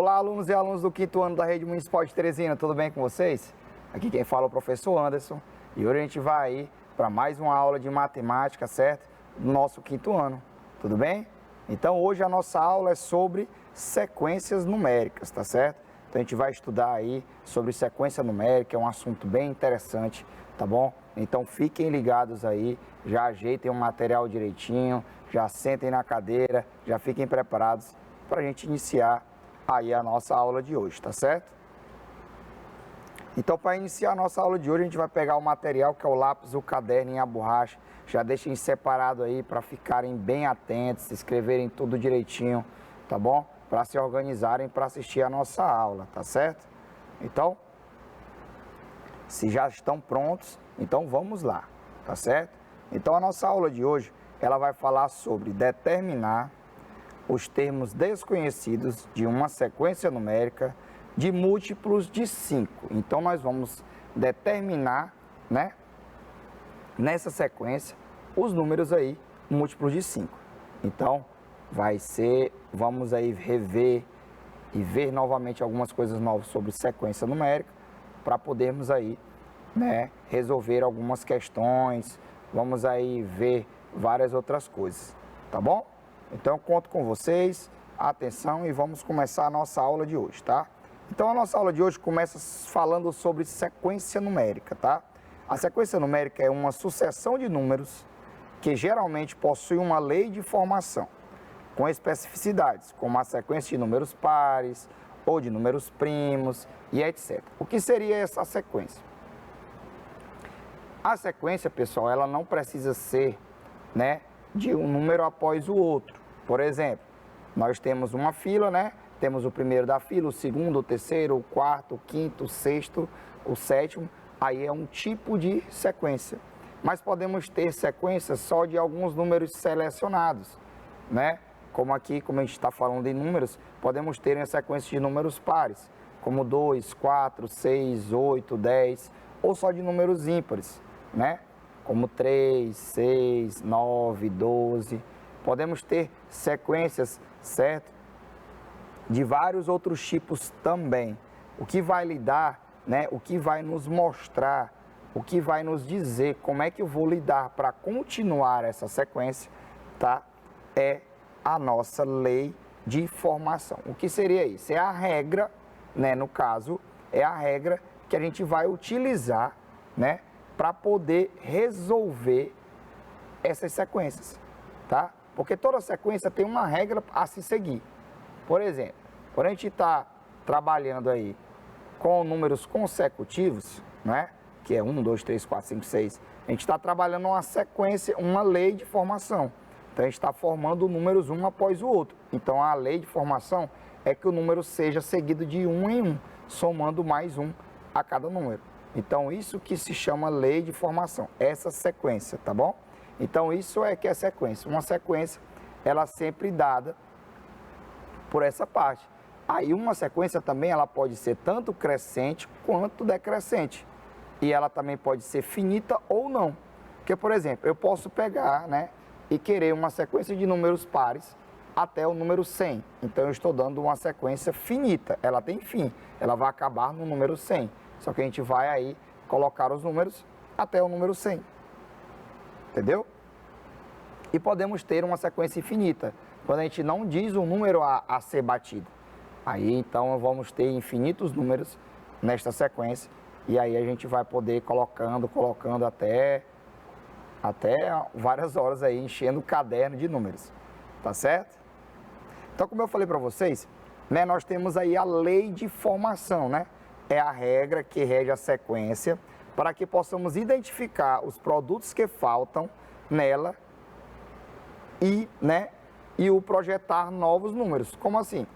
Olá, alunos e alunos do 5º ano da Rede Municipal de Teresina, tudo bem com vocês? Aqui quem fala é o professor Anderson e hoje a gente vai aí para mais uma aula de matemática, certo? Do nosso 5º ano, tudo bem? Então hoje a nossa aula é sobre sequências numéricas, tá certo? Então a gente vai estudar aí sobre sequência numérica, é um assunto bem interessante, tá bom? Então fiquem ligados aí, já ajeitem o material direitinho, já sentem na cadeira, já fiquem preparados para a gente iniciar aí a nossa aula de hoje, tá certo? Então, para iniciar a nossa aula de hoje, a gente vai pegar o material que é o lápis, o caderno e a borracha. Já deixem separado aí para ficarem bem atentos, escreverem tudo direitinho, tá bom? Para se organizarem para assistir a nossa aula, tá certo? Então, se já estão prontos, então vamos lá, tá certo? Então, a nossa aula de hoje, ela vai falar sobre determinar os termos desconhecidos de uma sequência numérica de múltiplos de 5. Então, nós vamos determinar, né, nessa sequência, os números aí múltiplos de 5. Então, vamos aí rever e ver novamente algumas coisas novas sobre sequência numérica, para podermos aí, né, resolver algumas questões, vamos aí ver várias outras coisas, tá bom? Então, eu conto com vocês, atenção e vamos começar a nossa aula de hoje, tá? Então, a nossa aula de hoje começa falando sobre sequência numérica, tá? A sequência numérica é uma sucessão de números que geralmente possui uma lei de formação, com especificidades, como a sequência de números pares ou de números primos e etc. O que seria essa sequência? A sequência, pessoal, ela não precisa ser, né, de um número após o outro. Por exemplo, nós temos uma fila, né? Temos o primeiro da fila, o segundo, o terceiro, o quarto, o quinto, o sexto, o sétimo. Aí é um tipo de sequência. Mas podemos ter sequências só de alguns números selecionados, né? Como aqui, como a gente está falando em números, podemos ter uma sequência de números pares, como 2, 4, 6, 8, 10, ou só de números ímpares, né? Como 3, 6, 9, 12. Podemos ter sequências, certo? De vários outros tipos também. O que vai lidar, né? O que vai nos mostrar, o que vai nos dizer como é que eu vou lidar para continuar essa sequência, tá? É a nossa lei de formação. O que seria isso? É a regra, né? No caso, é a regra que a gente vai utilizar, né? Para poder resolver essas sequências, tá? Porque toda sequência tem uma regra a se seguir. Por exemplo, quando a gente está trabalhando aí com números consecutivos, né? Que é 1, 2, 3, 4, 5, 6, a gente está trabalhando uma sequência, uma lei de formação. Então, a gente está formando números um após o outro. Então, a lei de formação é que o número seja seguido de um em um, somando mais um a cada número. Então, isso que se chama lei de formação, essa sequência, tá bom? Então, isso é que é sequência. Uma sequência, ela sempre dada por essa parte. Aí, uma sequência também, ela pode ser tanto crescente quanto decrescente. E ela também pode ser finita ou não. Porque, por exemplo, eu posso pegar, né, e querer uma sequência de números pares até o número 100. Então, eu estou dando uma sequência finita. Ela tem fim. Ela vai acabar no número 100. Só que a gente vai aí colocar os números até o número 100. Entendeu? E podemos ter uma sequência infinita, quando a gente não diz o número a ser batido. Aí, então, vamos ter infinitos números nesta sequência. E aí a gente vai poder colocando até várias horas aí, enchendo o caderno de números. Tá certo? Então, como eu falei para vocês, né, nós temos aí a lei de formação, né? É a regra que rege a sequência para que possamos identificar os produtos que faltam nela e, né, e o projetar novos números. Como assim?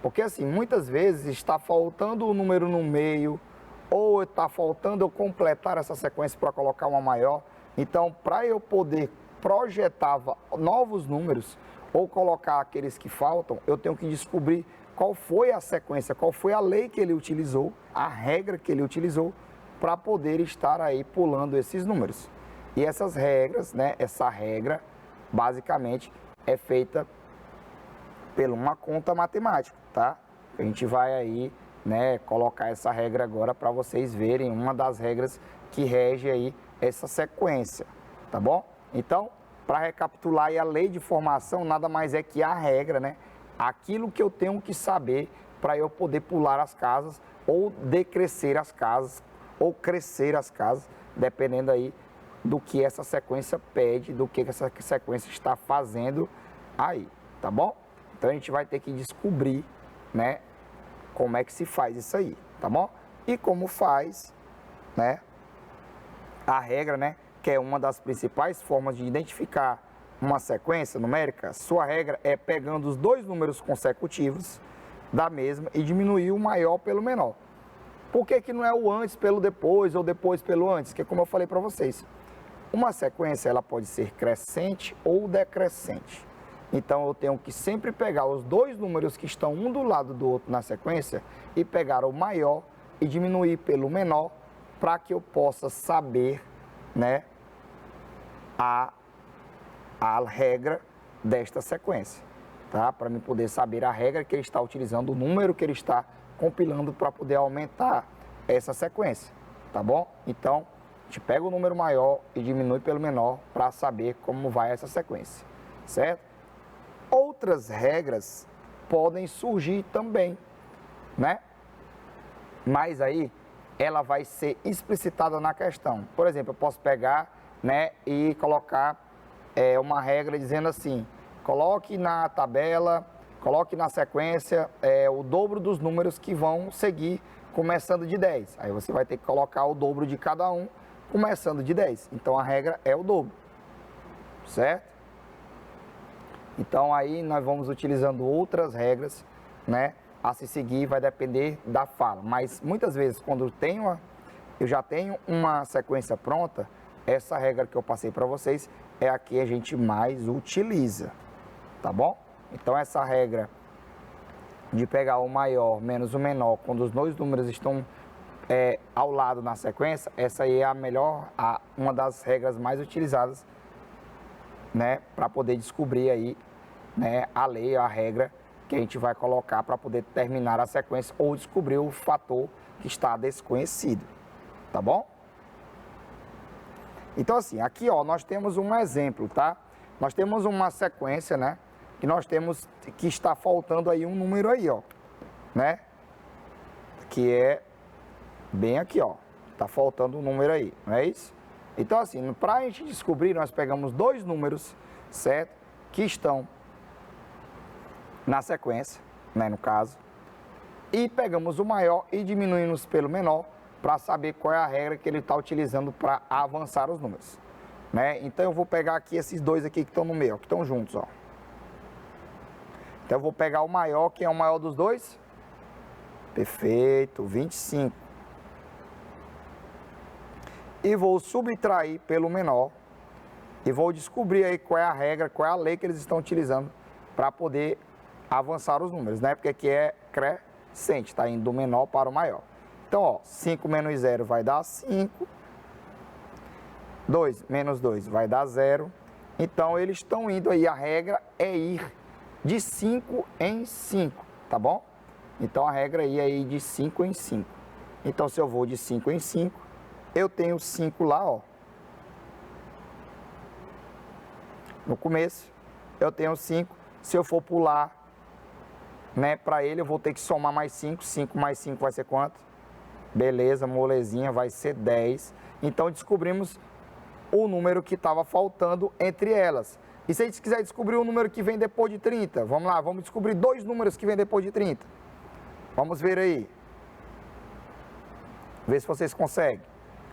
Porque assim, muitas vezes está faltando o número no meio ou está faltando eu completar essa sequência para colocar uma maior. Então, para eu poder projetar novos números ou colocar aqueles que faltam, eu tenho que descobrir qual foi a sequência, qual foi a lei que ele utilizou, a regra que ele utilizou para poder estar aí pulando esses números. E essas regras, né, essa regra basicamente é feita por uma conta matemática, tá? A gente vai aí, né, colocar essa regra agora para vocês verem uma das regras que rege aí essa sequência, tá bom? Então, para recapitular aí, a lei de formação nada mais é que a regra, né? Aquilo que eu tenho que saber para eu poder pular as casas ou decrescer as casas ou crescer as casas, dependendo aí do que essa sequência pede, do que essa sequência está fazendo aí, tá bom? Então a gente vai ter que descobrir, né, como é que se faz isso aí, tá bom? E como faz, né, a regra, né, que é uma das principais formas de identificar uma sequência numérica. Sua regra é pegando os dois números consecutivos da mesma e diminuir o maior pelo menor. Por que que não é o antes pelo depois ou depois pelo antes? Que é como eu falei para vocês. Uma sequência, ela pode ser crescente ou decrescente. Então, eu tenho que sempre pegar os dois números que estão um do lado do outro na sequência e pegar o maior e diminuir pelo menor para que eu possa saber, né, a regra desta sequência, tá? Para mim poder saber a regra que ele está utilizando, o número que ele está compilando para poder aumentar essa sequência, tá bom? Então, a gente pega o número maior e diminui pelo menor para saber como vai essa sequência, certo? Outras regras podem surgir também, né? Mas aí ela vai ser explicitada na questão. Por exemplo, eu posso pegar, né, e colocar uma regra dizendo assim: coloque na tabela, coloque na sequência o dobro dos números que vão seguir começando de 10. Aí você vai ter que colocar o dobro de cada um começando de 10. Então a regra é o dobro, certo? Então aí nós vamos utilizando outras regras, né, a se seguir, vai depender da fala. Mas muitas vezes quando eu já tenho uma sequência pronta, essa regra que eu passei para vocês é a que a gente mais utiliza, tá bom? Então essa regra de pegar o maior menos o menor quando os dois números estão ao lado na sequência, essa aí é a melhor, uma das regras mais utilizadas, né, para poder descobrir aí, né, a lei, a regra que a gente vai colocar para poder terminar a sequência ou descobrir o fator que está desconhecido, tá bom? Então assim, aqui ó, nós temos um exemplo, tá? Nós temos uma sequência, né, que nós temos que está faltando aí um número aí, ó, né? Que é bem aqui, ó, tá faltando um número aí, não é isso? Então assim, para a gente descobrir, nós pegamos dois números, certo? Que estão na sequência, né, no caso, e pegamos o maior e diminuímos pelo menor para saber qual é a regra que ele está utilizando para avançar os números, né? Então eu vou pegar aqui esses dois aqui que estão no meio, ó, que estão juntos, ó. Então eu vou pegar o maior, quem é o maior dos dois? Perfeito, 25. E vou subtrair pelo menor e vou descobrir aí qual é a regra, qual é a lei que eles estão utilizando para poder avançar os números, né? Porque aqui é crescente, está indo do menor para o maior. Então, ó, 5 menos 0 vai dar 5. 2 menos 2 vai dar 0. Então, eles estão indo aí, a regra é ir de 5 em 5, tá bom? Então, a regra é ir de 5 em 5. Então, se eu vou de 5 em 5, eu tenho 5 lá, ó. No começo, eu tenho 5. Se eu for pular, né, para ele, eu vou ter que somar mais 5. 5 mais 5 vai ser quanto? Beleza, molezinha, vai ser 10. Então, descobrimos o número que estava faltando entre elas. E se a gente quiser descobrir o número que vem depois de 30? Vamos lá, vamos descobrir dois números que vêm depois de 30. Vamos ver aí. Ver se vocês conseguem.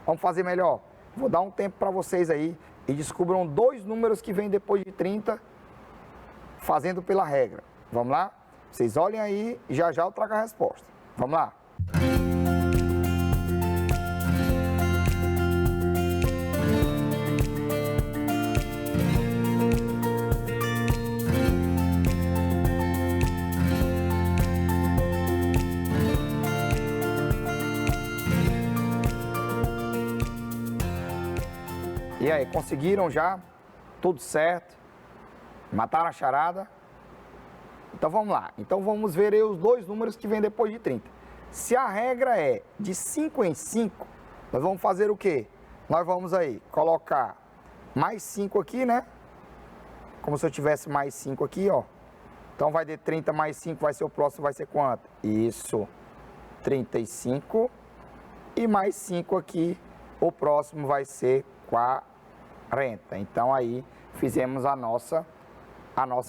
Vamos fazer melhor. Vou dar um tempo para vocês aí e descubram dois números que vêm depois de 30, fazendo pela regra. Vamos lá? Vocês olhem aí e já já eu trago a resposta. Vamos lá? E aí, conseguiram já? Tudo certo? Mataram a charada? Então vamos lá. Então vamos ver aí os dois números que vêm depois de 30. Se a regra é de 5 em 5, nós vamos fazer o quê? Nós vamos aí colocar mais 5 aqui, né? Como se eu tivesse mais 5 aqui, ó. Então vai de 30 mais 5, vai ser o próximo, vai ser quanto? Isso, 35. E mais 5 aqui, o próximo vai ser 40. Então aí fizemos a nossa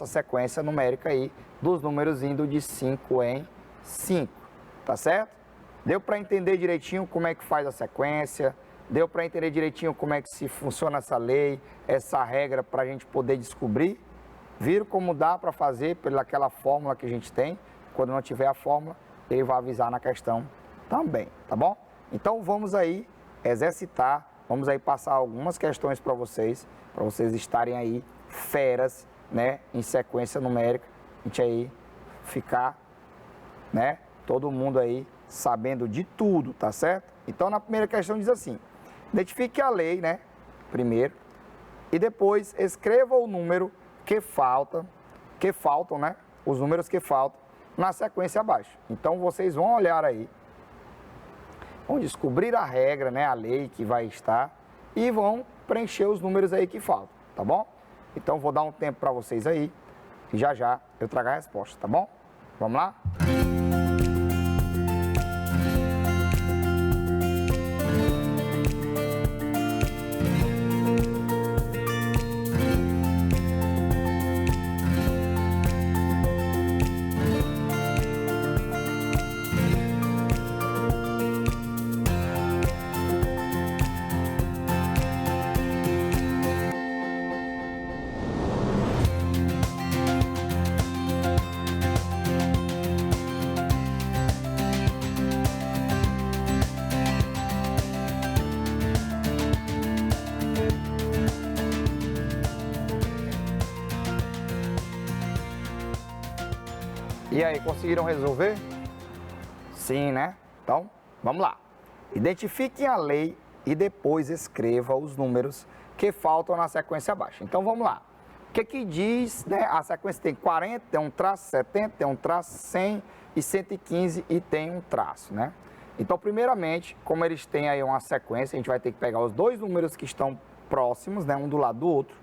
sequência numérica aí dos números indo de 5 em 5, tá certo? Deu para entender direitinho como é que faz a sequência, deu para entender direitinho como é que se funciona essa lei, essa regra para a gente poder descobrir? Viram como dá para fazer pelaquela fórmula que a gente tem? Quando não tiver a fórmula, ele vai avisar na questão também, tá bom? Então vamos aí exercitar, vamos aí passar algumas questões para vocês estarem aí feras, né, em sequência numérica, a gente aí ficar, né, todo mundo aí sabendo de tudo, tá certo? Então na primeira questão diz assim: identifique a lei, né, primeiro, e depois escreva o número que faltam, né, os números que faltam na sequência abaixo. Então vocês vão olhar aí, vão descobrir a regra, né, a lei que vai estar e vão preencher os números aí que faltam, tá bom? Então vou dar um tempo para vocês aí e já já eu trago a resposta, tá bom? Vamos lá? E aí, conseguiram resolver? Sim, né? Então, vamos lá. Identifiquem a lei e depois escreva os números que faltam na sequência abaixo. Então, vamos lá. O que que diz, né? A sequência tem 40, tem um traço, 70, tem um traço, 100 e 115 e tem um traço, né? Então, primeiramente, como eles têm aí uma sequência, a gente vai ter que pegar os dois números que estão próximos, né? Um do lado do outro.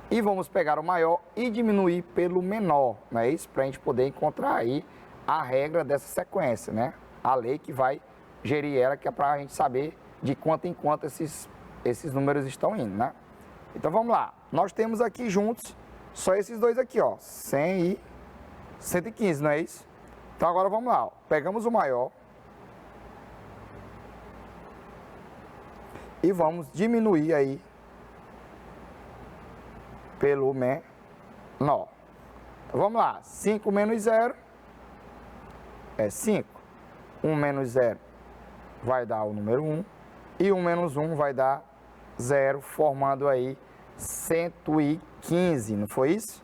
E vamos pegar o maior e diminuir pelo menor, não é isso? Para a gente poder encontrar aí a regra dessa sequência, né? A lei que vai gerir ela, que é para a gente saber de quanto em quanto esses números estão indo, né? Então vamos lá. Nós temos aqui juntos só esses dois aqui, ó, 100 e 115, não é isso? Então agora vamos lá, ó. Pegamos o maior e vamos diminuir aí pelo menor. Então, vamos lá, 5 menos 0 é 5. 1 menos 0 vai dar o número 1. E 1 menos 1 vai dar 0, formando aí 115, não foi isso?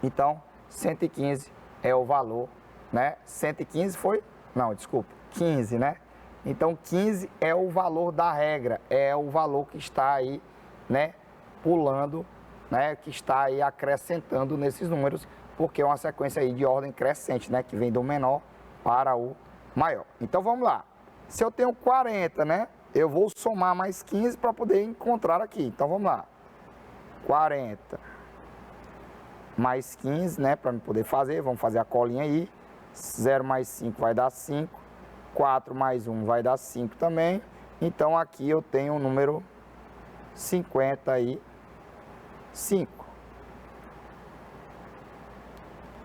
Então, 115 é o valor, né? 115 foi? Não, desculpa, 15, né? Então, 15 é o valor da regra, é o valor que está aí, né? Pulando, né, que está aí acrescentando nesses números, porque é uma sequência aí de ordem crescente, né, que vem do menor para o maior. Então vamos lá. Se eu tenho 40, né, eu vou somar mais 15 para poder encontrar aqui. Então vamos lá. 40 mais 15, né, para me poder fazer, vamos fazer a colinha aí. 0 mais 5 vai dar 5. 4 mais 1 vai dar 5 também. Então aqui eu tenho o número 55.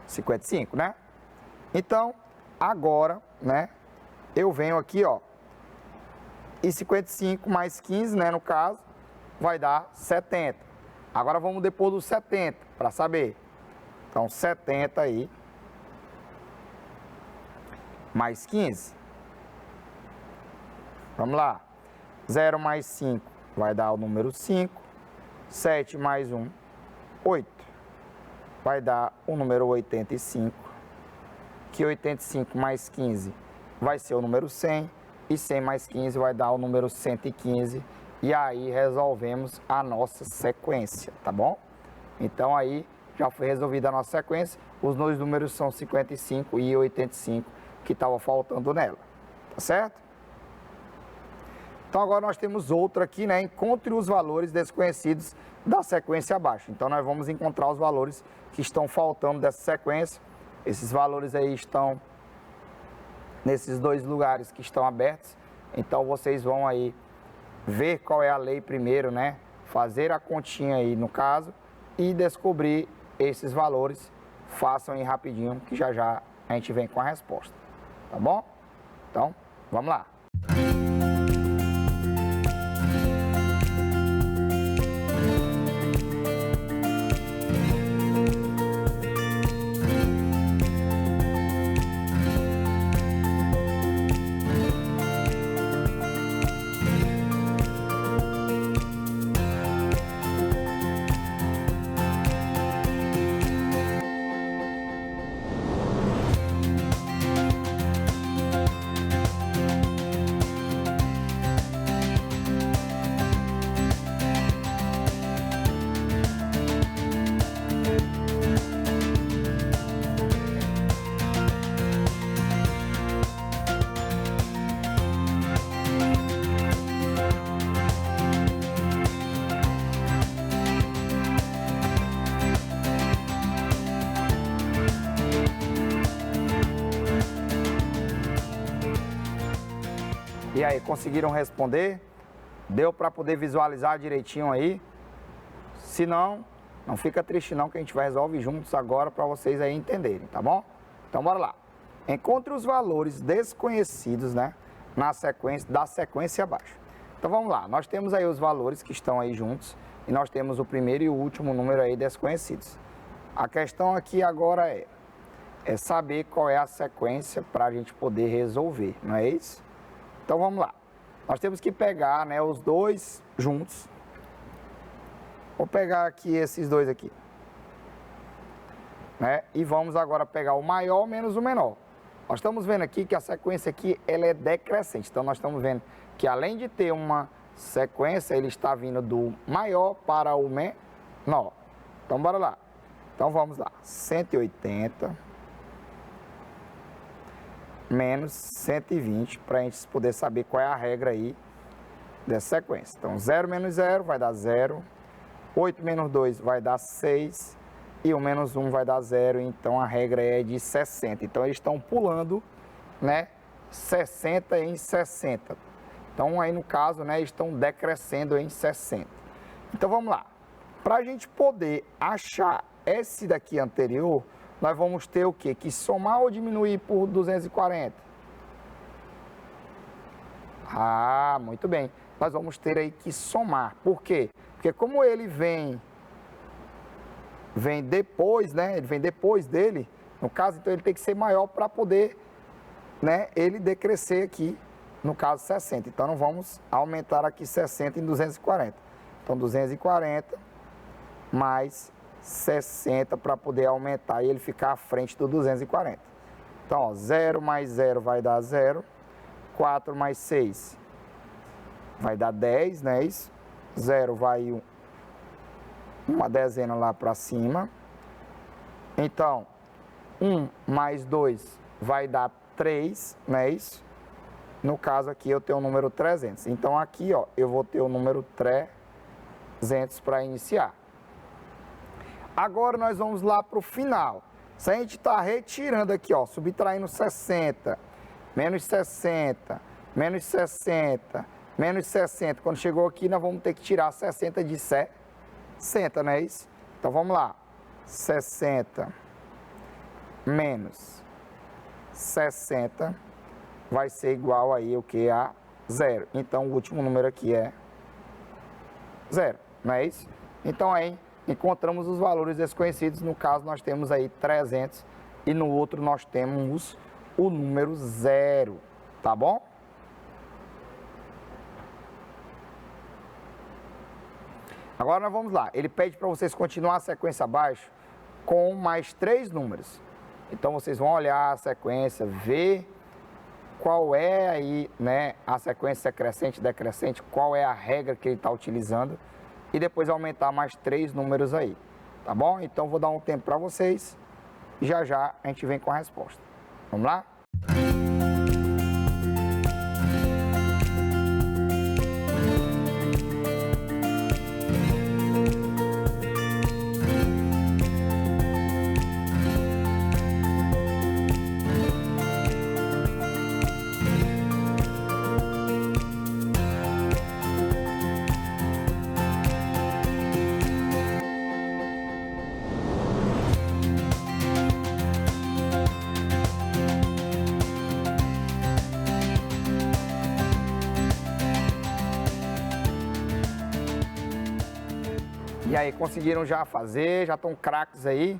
55, né? Então, agora, né, eu venho aqui, ó, e 55 mais 15, né, no caso, vai dar 70. Agora vamos depor do 70, para saber. Então, 70 aí, mais 15. Vamos lá. 0 mais 5 vai dar o número 5. 7 mais 1, 8. Vai dar o número 85. Que 85 mais 15 vai ser o número 100. E 100 mais 15 vai dar o número 115. E aí resolvemos a nossa sequência, tá bom? Então aí já foi resolvida a nossa sequência. Os dois números são 55 e 85 que estava faltando nela, tá certo? Então agora nós temos outro aqui, né? Encontre os valores desconhecidos da sequência abaixo. Então nós vamos encontrar os valores que estão faltando dessa sequência. Esses valores aí estão nesses dois lugares que estão abertos. Então vocês vão aí ver qual é a lei primeiro, né? Fazer a continha aí no caso e descobrir esses valores. Façam aí rapidinho que já já a gente vem com a resposta, tá bom? Então, vamos lá. E aí, conseguiram responder? Deu para poder visualizar direitinho aí? Se não, não fica triste não, que a gente vai resolver juntos agora para vocês aí entenderem, tá bom? Então bora lá. Encontre os valores desconhecidos, né, da sequência abaixo. Então vamos lá, nós temos aí os valores que estão aí juntos e nós temos o primeiro e o último número aí desconhecidos. A questão aqui agora é saber qual é a sequência para a gente poder resolver, não é isso? Então vamos lá, nós temos que pegar, né, os dois juntos. Vou pegar aqui esses dois aqui, né, e vamos agora pegar o maior menos o menor. Nós estamos vendo aqui que a sequência aqui ela é decrescente, então nós estamos vendo que além de ter uma sequência, ele está vindo do maior para o menor. Então bora lá, então vamos lá, 180 menos 120, para a gente poder saber qual é a regra aí dessa sequência. Então, 0 menos 0 vai dar 0, 8 menos 2 vai dar 6, e o menos 1 vai dar 0, então a regra é de 60. Então, eles estão pulando, né, 60 em 60. Então, aí no caso, né, estão decrescendo em 60. Então, vamos lá. Para a gente poder achar esse daqui anterior, nós vamos ter o quê? Que somar ou diminuir por 240? Ah, muito bem. Nós vamos ter aí que somar. Por quê? Porque como ele vem depois, né? Ele vem depois dele, no caso, então ele tem que ser maior para poder, né, ele decrescer aqui, no caso 60. Então, nós vamos aumentar aqui 60 em 240. Então, 240 mais 60 para poder aumentar e ele ficar à frente do 240. Então, ó, 0 mais 0 vai dar 0, 4 mais 6 vai dar 10, né? Isso. 0 vai uma dezena lá para cima. Então, 1 mais 2 vai dar 3, não é isso? No caso aqui eu tenho o número 300. Então, aqui, ó, eu vou ter o número 300 para iniciar. Agora nós vamos lá para o final. Se a gente está retirando aqui, ó, subtraindo 60, menos 60, menos 60, menos 60. Quando chegou aqui, nós vamos ter que tirar 60 de 60, não é isso? Então vamos lá. 60 menos 60 vai ser igual aí o que? A 0. Então o último número aqui é 0, não é isso? Então aí encontramos os valores desconhecidos, no caso nós temos aí 300 e no outro nós temos o número 0, tá bom? Agora nós vamos lá, ele pede para vocês continuar a sequência abaixo com mais 3 números. Então vocês vão olhar a sequência, ver qual é aí, né, a sequência crescente, decrescente, qual é a regra que ele está utilizando. E depois aumentar mais 3 números aí. tá bom? Então vou dar um tempo para vocês e já já a gente vem com a resposta. Vamos lá? E aí, conseguiram já fazer? Já estão craques aí?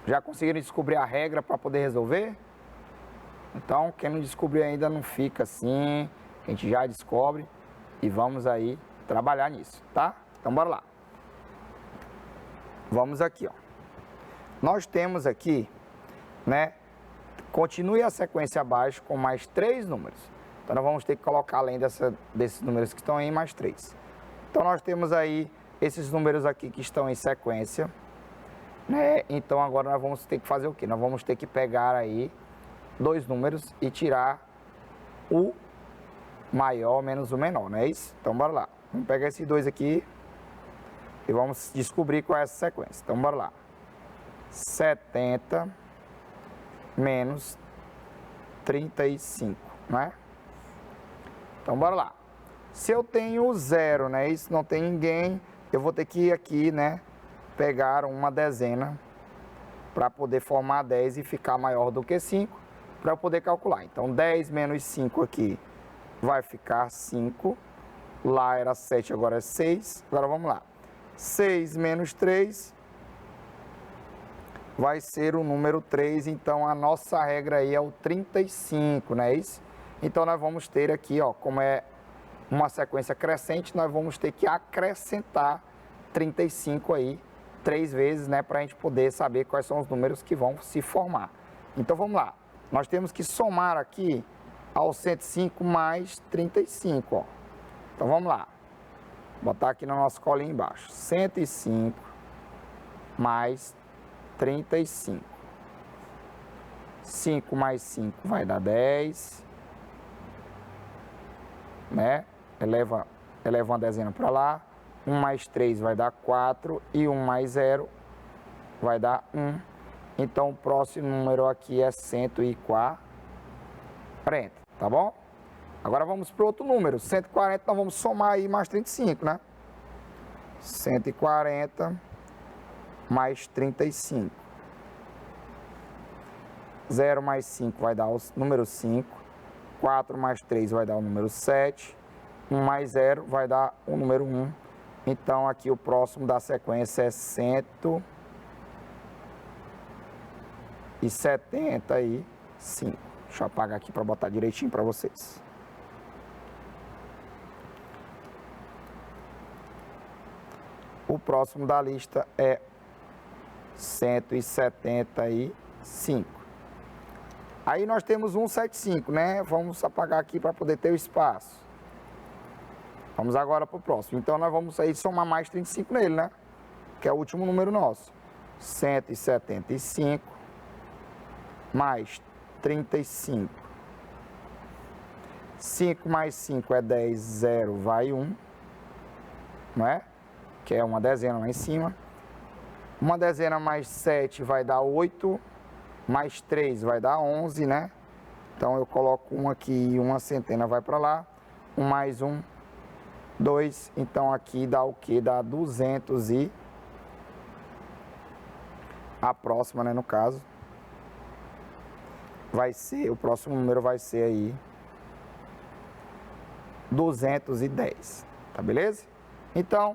Já conseguiram descobrir a regra para poder resolver? Então, quem não descobriu ainda não fica assim, a gente já descobre e vamos aí trabalhar nisso, tá? Então, bora lá. Vamos aqui, ó. Nós temos aqui, né? Continue a sequência abaixo com mais 3 números. Então, nós vamos ter que colocar além desses números que estão aí, mais 3. Então, nós temos aí esses números aqui que estão em sequência, né? Então agora nós vamos ter que fazer o quê? Nós vamos ter que pegar aí 2 números e tirar o maior menos o menor, não é isso? Então bora lá. Vamos pegar esses 2 aqui e vamos descobrir qual é essa sequência. Então bora lá. 70 menos 35, não é? Então bora lá. Se eu tenho 0, né? Isso não tem ninguém. Eu vou ter que ir aqui, né, pegar uma dezena para poder formar 10 e ficar maior do que 5, para eu poder calcular. Então, 10 menos 5 aqui vai ficar 5. Lá era 7, agora é 6. Agora vamos lá. 6 menos 3 vai ser o número 3. Então, a nossa regra aí é o 35, não é isso? Então, nós vamos ter aqui, ó, como é uma sequência crescente, nós vamos ter que acrescentar 35 aí 3 vezes, né, para a gente poder saber quais são os números que vão se formar. Então vamos lá, nós temos que somar aqui ao 105 mais 35, ó. Então vamos lá, vou botar aqui na nossa colinha embaixo, 105 mais 35. 5 mais 5 vai dar 10, né? Eleva uma dezena para lá. 1 mais 3 vai dar 4 e 1 mais 0 vai dar 1. Então, o próximo número aqui é 140, tá bom? Agora vamos para outro número, 140, nós vamos somar aí mais 35, né? 140 mais 35. 0 mais 5 vai dar o número 5. 4 mais 3 vai dar o número 7. 1 mais 0 vai dar o número 1. Então, aqui o próximo da sequência é 175. Deixa eu apagar aqui para botar direitinho para vocês. O próximo da lista é 175. Aí nós temos 175, né? Vamos apagar aqui para poder ter o espaço. Vamos agora para o próximo. Então, nós vamos aí somar mais 35 nele, né? Que é o último número nosso. 175 mais 35. 5 mais 5 é 10, 0 vai 1. Não é? Que é uma dezena lá em cima. Uma dezena mais 7 vai dar 8. Mais 3 vai dar 11, né? Então, eu coloco 1 aqui e uma centena vai para lá. 1 mais 1, 2. Então, aqui dá o quê? Dá 200 e... A próxima, né, no caso, vai ser... O próximo número vai ser aí 210. Tá beleza? Então,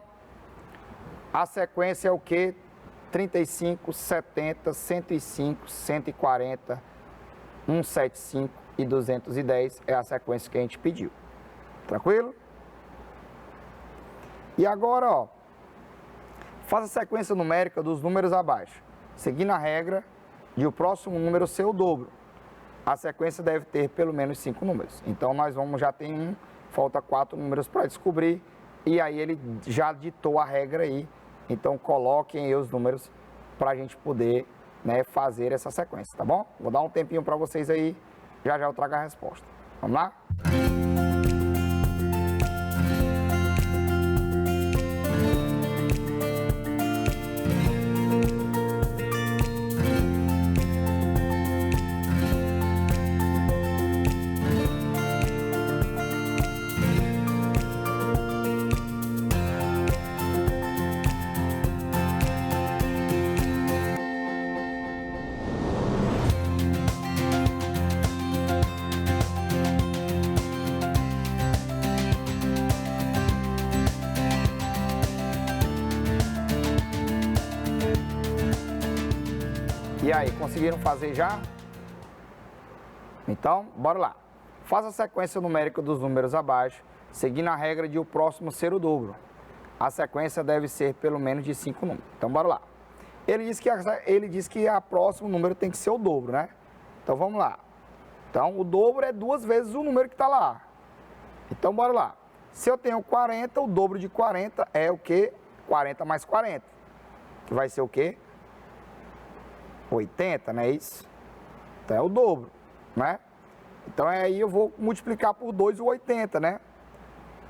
a sequência é o quê? 35, 70, 105, 140, 175 e 210 é a sequência que a gente pediu. Tranquilo? E agora, ó, faça a sequência numérica dos números abaixo, seguindo a regra de o próximo número ser o dobro. A sequência deve ter pelo menos 5 números. Então, nós vamos, já tem falta 4 números para descobrir, e aí ele já ditou a regra aí, Então coloquem aí os números para a gente poder, né, fazer essa sequência, tá bom? Vou dar um tempinho para vocês aí, já já eu trago a resposta. Vamos lá? E aí, conseguiram fazer já? Então, bora lá. Faça a sequência numérica dos números abaixo, seguindo a regra de o próximo ser o dobro. A sequência deve ser pelo menos de 5 números. Então, bora lá. Ele diz que a próximo número tem que ser o dobro, né? Então, vamos lá. Então, o dobro é 2 vezes o número que está lá. Então, bora lá. Se eu tenho 40, o dobro de 40 é o quê? 40 mais 40. Que vai ser o quê? 80, não é isso? Então é o dobro, né? Então aí eu vou multiplicar por 2 o 80, né?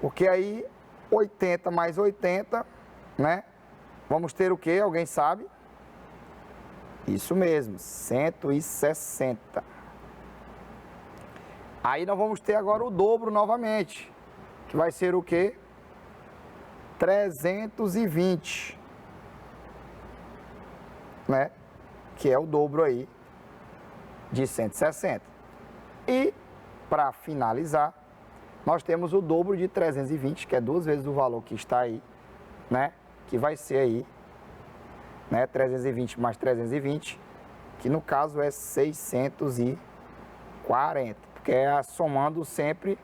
Porque aí 80 mais 80, né? Vamos ter o quê? Alguém sabe? Isso mesmo, 160. Aí nós vamos ter agora o dobro novamente, que vai ser o quê? 320, né? Que é o dobro aí de 160. E, para finalizar, nós temos o dobro de 320, que é 2 vezes o valor que está aí, né? Que vai ser aí, né? 320 mais 320, que no caso é 640, porque é somando sempre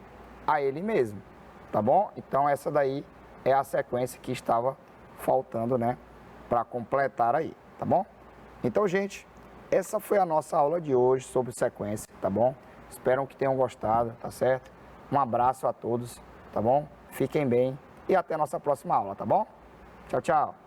a ele mesmo, tá bom? Então, essa daí é a sequência que estava faltando, né? Para completar aí, tá bom? Então, gente, essa foi a nossa aula de hoje sobre sequência, tá bom? Espero que tenham gostado, tá certo? Um abraço a todos, tá bom? Fiquem bem e até a nossa próxima aula, tá bom? Tchau, tchau!